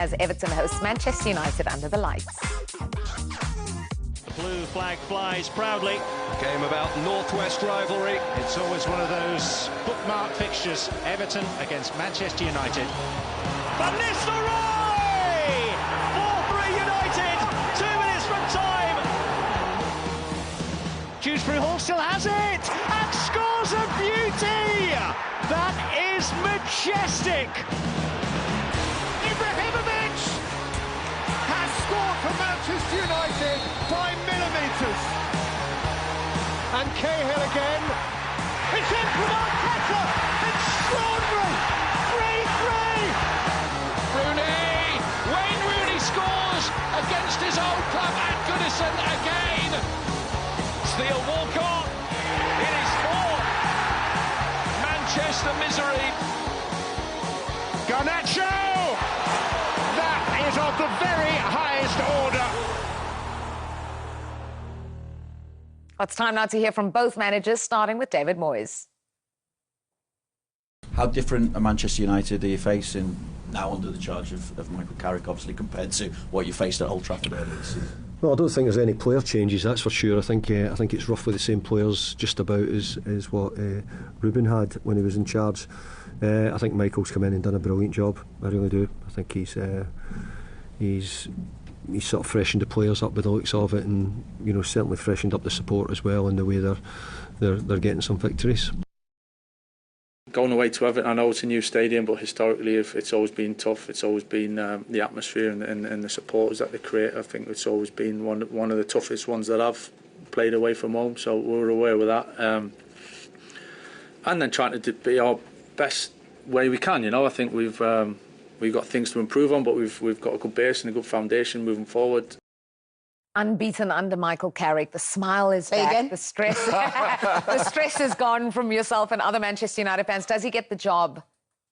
As Everton hosts Manchester United under the lights. The blue flag flies proudly. Game about Northwest rivalry. It's always one of those bookmark fixtures. Everton against Manchester United. Van Nistelrooy! 4-3 United. 2 minutes from time. Dewsbury Hall still has it and scores a beauty. That is majestic. Ibrahimovic has scored for Manchester United by millimetres. And Cahill again. It's in from Arteta. Extraordinary. 3-3. Rooney. Wayne Rooney scores against his old club at Goodison again. Steele Walcott. It is for Manchester misery. Garnacho. That is of the very highest order. Well, it's time now to hear from both managers, starting with David Moyes. How different are Manchester United are you facing now under the charge of Michael Carrick, obviously, compared to what you faced at Old Trafford earlier this season? Well, I don't think there's any player changes, that's for sure. I think it's roughly the same players just about as what Ruben had when he was in charge. I think Michael's come in and done a brilliant job. I really do. I think he's sort of freshened the players up with the looks of it, and certainly freshened up the support as well in the way they're getting some victories. Going away to Everton, I know it's a new stadium, but historically it's always been tough. It's always been the atmosphere and the supporters that they create. I think it's always been one of the toughest ones that I've played away from home, so we're aware of that. And then trying to be our best way we can. I think we've got things to improve on, but we've got a good base and a good foundation moving forward. Unbeaten under Michael Carrick. The smile is back. Again? The stress is gone from yourself and other Manchester United fans. Does he get the job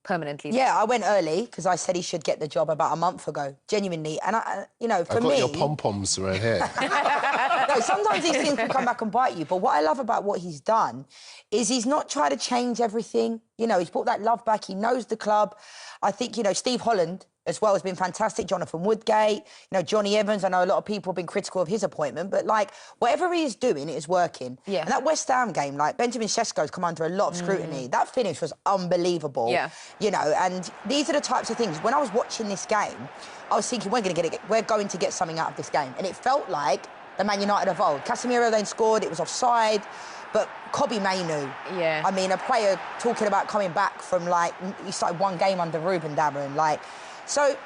permanently? Yeah, I went early because I said he should get the job about a month ago, genuinely. And, for me... I've got your pom-poms right here. No, sometimes these things can come back and bite you. But what I love about what he's done is he's not tried to change everything. He's brought that love back. He knows the club. I think, Steve Holland as well has been fantastic. Jonathan Woodgate, Johnny Evans. I know a lot of people have been critical of his appointment, but, whatever he is doing, it is working. Yeah. And that West Ham game, Benjamin Sesko's come under a lot of scrutiny. That finish was unbelievable. Yeah. And these are the types of things. When I was watching this game, I was thinking, we're going to get something out of this game. And it felt like the Man United of old. Casemiro then scored, it was offside. But Kobbie Mainoo, yeah. I mean, a player talking about coming back from, he started one game under Ruben, Darren. So,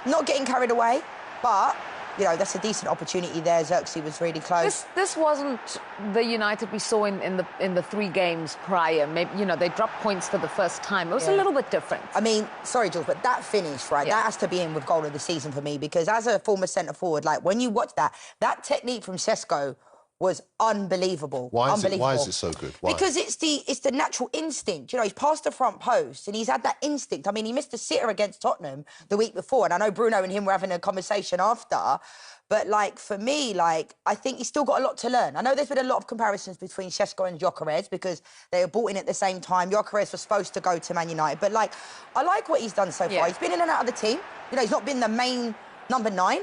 not getting carried away, but, that's a decent opportunity there. Xerxes was really close. This wasn't the United we saw in the 3 games prior. Maybe, they dropped points for the first time. It was a little bit different. I mean, sorry, Jules, but that finish, that has to be in with goal of the season for me, because as a former centre-forward, when you watch that technique from Sesko was unbelievable. Why is it so good? Why? Because it's the natural instinct. He's past the front post and he's had that instinct. I mean, he missed a sitter against Tottenham the week before, and I know Bruno and him were having a conversation after. But, for me, I think he's still got a lot to learn. I know there's been a lot of comparisons between Sesko and Gyökeres because they were brought in at the same time. Gyökeres was supposed to go to Man United. But, I like what he's done so far. He's been in and out of the team. He's not been the main number 9.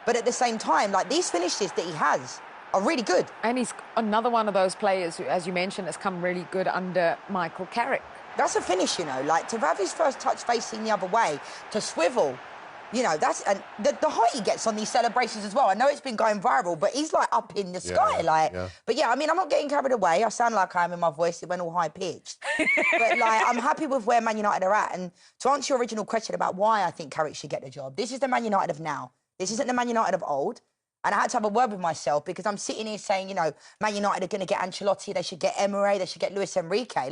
But at the same time, these finishes that he has are really good. And he's another one of those players who, as you mentioned, has come really good under Michael Carrick. That's a finish, to have his first touch facing the other way, to swivel, and the height he gets on these celebrations as well. I know it's been going viral, but he's up in the sky, But yeah, I mean, I'm not getting carried away. I sound like I am in my voice. It went all high pitched. But I'm happy with where Man United are at. And to answer your original question about why I think Carrick should get the job, this is the Man United of now. This isn't the Man United of old. And I had to have a word with myself because I'm sitting here saying, Man United are going to get Ancelotti, they should get Emery, they should get Luis Enrique.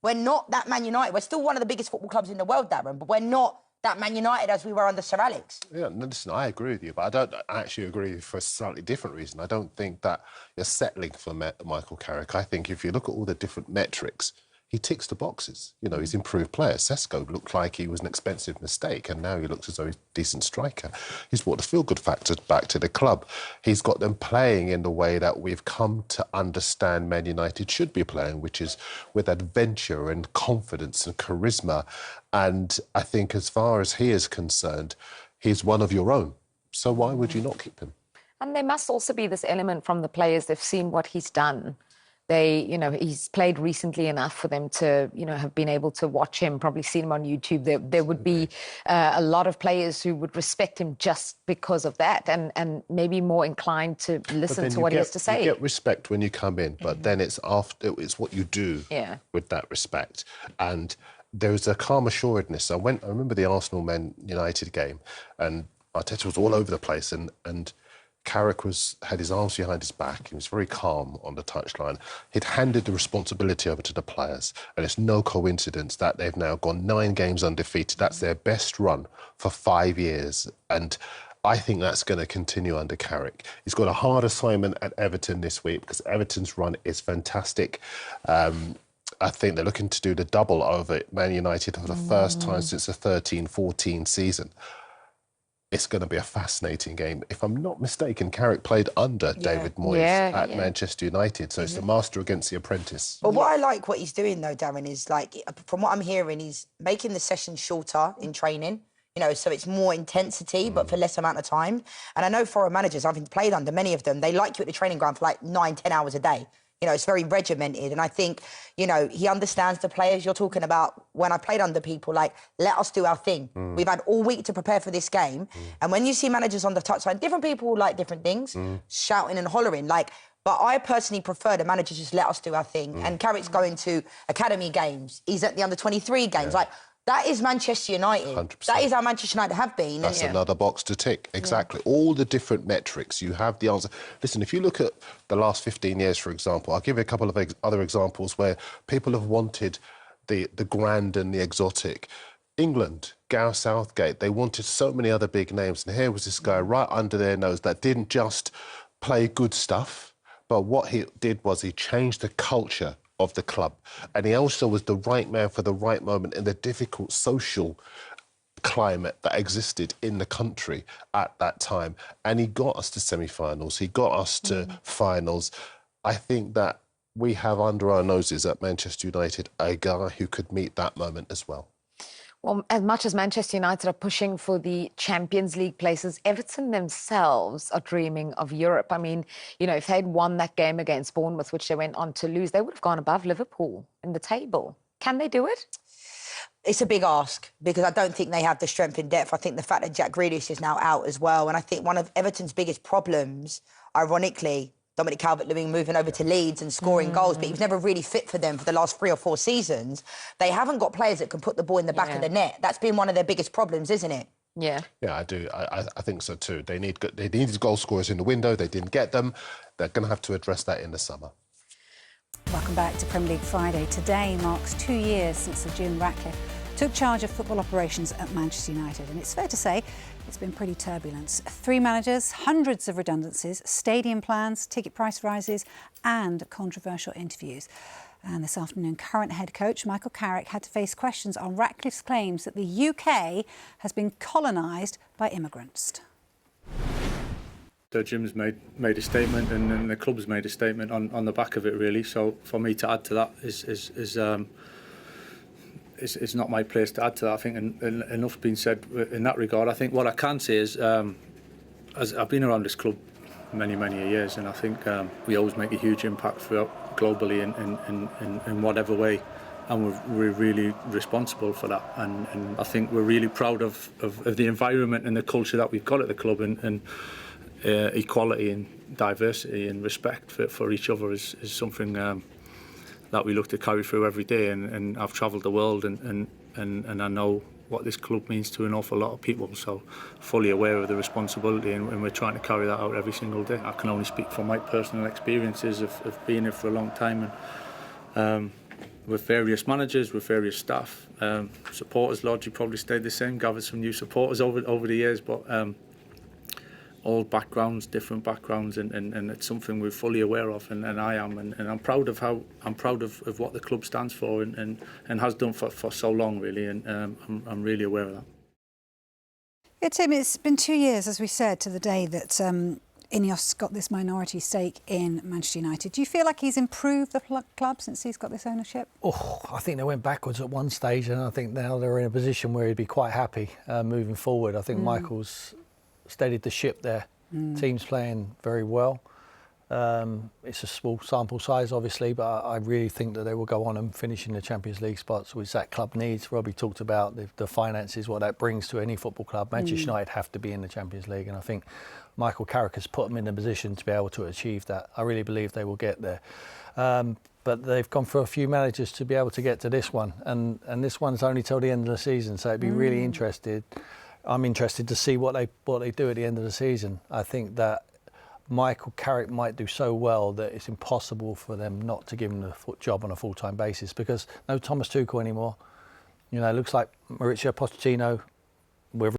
We're not that Man United. We're still one of the biggest football clubs in the world, Darren, but we're not that Man United as we were under Sir Alex. Yeah, no, listen, I agree with you, but I don't actually agree for a slightly different reason. I don't think that you're settling for Michael Carrick. I think if you look at all the different metrics, he ticks the boxes. He's improved player. Sesko looked like he was an expensive mistake, and now he looks as though he's a decent striker. He's brought the feel-good factor back to the club. He's got them playing in the way that we've come to understand Man United should be playing, which is with adventure and confidence and charisma. And I think as far as he is concerned, he's one of your own. So why would you not keep him? And there must also be this element from the players. They've seen what he's done. He's played recently enough for them to, have been able to watch him, probably seen him on YouTube. There would be a lot of players who would respect him just because of that and maybe more inclined to listen to what he has to say. You get respect when you come in, but then it's what you do with that respect. And there's a calm assuredness. I remember the Arsenal Man United game, and Arteta was all over the place, and Carrick had his arms behind his back. He was very calm on the touchline. He'd handed the responsibility over to the players, and it's no coincidence that they've now gone 9 games undefeated. That's their best run for 5 years, and I think that's going to continue under Carrick. He's got a hard assignment at Everton this week because Everton's run is fantastic. I think they're looking to do the double over Man United for the first time since the 13-14 season. It's going to be a fascinating game. If I'm not mistaken, Carrick played under David Moyes at Manchester United, so it's the master against the apprentice. But what I like what he's doing, though, Darren, is, from what I'm hearing, he's making the sessions shorter in training, so it's more intensity, but for less amount of time. And I know foreign managers, I've played under many of them, they like you at the training ground for 9-10 hours a day. It's very regimented. And I think, he understands the players. You're talking about when I played under people, let us do our thing. We've had all week to prepare for this game. And when you see managers on the touchline, different people like different things, shouting and hollering. But I personally prefer the managers just let us do our thing. And Carrick's going to academy games. He's at the under-23 games. That is Manchester United. 100%. That is how Manchester United have been. That's another box to tick. Exactly. All the different metrics, you have the answer. Listen, if you look at the last 15 years, for example, I'll give you a couple of other examples where people have wanted the grand and the exotic. England, Gareth Southgate, they wanted so many other big names. And here was this guy right under their nose that didn't just play good stuff, but what he did was he changed the culture of the club, and he also was the right man for the right moment in the difficult social climate that existed in the country at that time, and he got us to semi-finals, he got us to finals. I think that we have under our noses at Manchester United a guy who could meet that moment as well. Well, as much as Manchester United are pushing for the Champions League places, Everton themselves are dreaming of Europe. I mean, if they'd won that game against Bournemouth, which they went on to lose, they would have gone above Liverpool in the table. Can they do it? It's a big ask because I don't think they have the strength in depth. I think the fact that Jack Grealish is now out as well, and I think one of Everton's biggest problems, ironically, Dominic Calvert-Lewin moving over to Leeds and scoring goals, but he was never really fit for them for the last 3 or 4 seasons. They haven't got players that can put the ball in the back of the net. That's been one of their biggest problems, isn't it? Yeah. Yeah, I do. I think so too. They needed goal scorers in the window. They didn't get them. They're going to have to address that in the summer. Welcome back to Premier League Friday. Today marks 2 years since Sir Jim Ratcliffe took charge of football operations at Manchester United. And it's fair to say it's been pretty turbulent. 3 managers, hundreds of redundancies, stadium plans, ticket price rises and controversial interviews. And this afternoon, current head coach Michael Carrick had to face questions on Ratcliffe's claims that the UK has been colonised by immigrants. So Jim's made a statement, and then the club's made a statement on the back of it, really. So for me to add to that it's not my place to add to that. I think enough's been said in that regard. I think what I can say is, as I've been around this club many years, and I think we always make a huge impact throughout globally in whatever way, and we're really responsible for that. And I think we're really proud of the environment and the culture that we've got at the club, and equality and diversity and respect for each other is something that we look to carry through every day. And I've travelled the world and I know what this club means to an awful lot of people, so fully aware of the responsibility, and we're trying to carry that out every single day. I can only speak from my personal experiences of being here for a long time, and with various managers, with various staff, supporters largely probably stayed the same, gathered some new supporters over the years, but all backgrounds, different backgrounds, and it's something we're fully aware of, and I am, and I'm proud of what the club stands for and has done for so long, really, and I'm really aware of that. Yeah, Tim, it's been 2 years, as we said, to the day that Ineos got this minority stake in Manchester United. Do you feel like he's improved the club since he's got this ownership? Oh, I think they went backwards at one stage, and I think now they're in a position where he'd be quite happy moving forward. I think Michael's steadied the ship there. Team's playing very well. It's a small sample size, obviously, but I really think that they will go on and finish in the Champions League spots, which that club needs. Robbie talked about the finances, what that brings to any football club. Manchester United have to be in the Champions League, and I think Michael Carrick has put them in a position to be able to achieve that. I really believe they will get there. But they've gone for a few managers to be able to get to this one, and this one's only till the end of the season, so it'd be really interested. I'm interested to see what they do at the end of the season. I think that Michael Carrick might do so well that it's impossible for them not to give him the job on a full-time basis, because no Thomas Tuchel anymore. You know, it looks like Mauricio Pochettino. We're